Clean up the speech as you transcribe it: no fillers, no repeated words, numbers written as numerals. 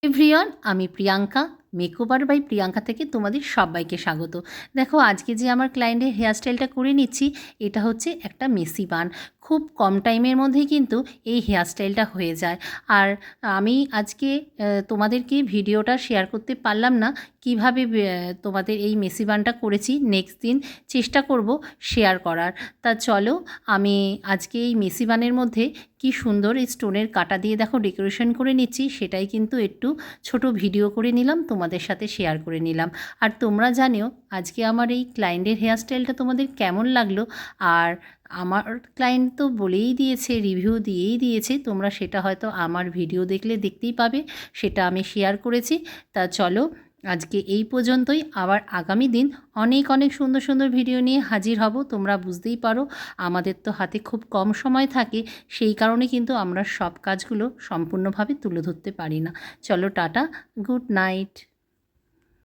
Everyone, আমি Priyanka, makeover by Priyanka থেকে তোমাদের সবাইকে স্বাগত। দেখো, আজকে যে আমার ক্লায়েন্টের হেয়ারস্টাইলটা করে নিচ্ছি, এটা হচ্ছে একটা মেসি বান। খুব কম টাইমের মধ্যেই কিন্তু এই হেয়ারস্টাইলটা হয়ে যায়। আর আমি আজকে তোমাদেরকে ভিডিওটা শেয়ার করতে পারলাম না কিভাবে তোমাদের এই মেসি বানটা করেছি। নেক্সট দিন চেষ্টা করব শেয়ার করার। তা চলো, আমি আজকে এই মেসি বানের মধ্যে কি সুন্দর এই স্টোনের কাটা দিয়ে দেখো ডেকোরেশন করে নিচ্ছি, সেটাই কিন্তু একটু ছোট ভিডিও করে নিলাম, তোমাদের সাথে শেয়ার করে নিলাম। আর তোমরা জানিও আজকে আমার এই ক্লায়েন্টের হেয়ারস্টাইলটা তোমাদের কেমন লাগলো। আর আমার ক্লায়েন্ট তো বলেই দিয়েছে, রিভিউ দিয়েই দিয়েছে, তোমরা সেটা হয়তো আমার ভিডিও দেখলে দেখতেই পাবে, সেটা আমি শেয়ার করেছি। তা চলো, আজকে এই পর্যন্তই। আবার আগামী দিন অনেক অনেক সুন্দর সুন্দর ভিডিও নিয়ে হাজির হব। তোমরা বুঝতেই পারো আমাদের তো হাতে খুব কম সময় থাকে, সেই কারণে কিন্তু আমরা সব কাজগুলো সম্পূর্ণভাবে তুলে ধরতে পারি না। চলো, টাটা, গুড নাইট।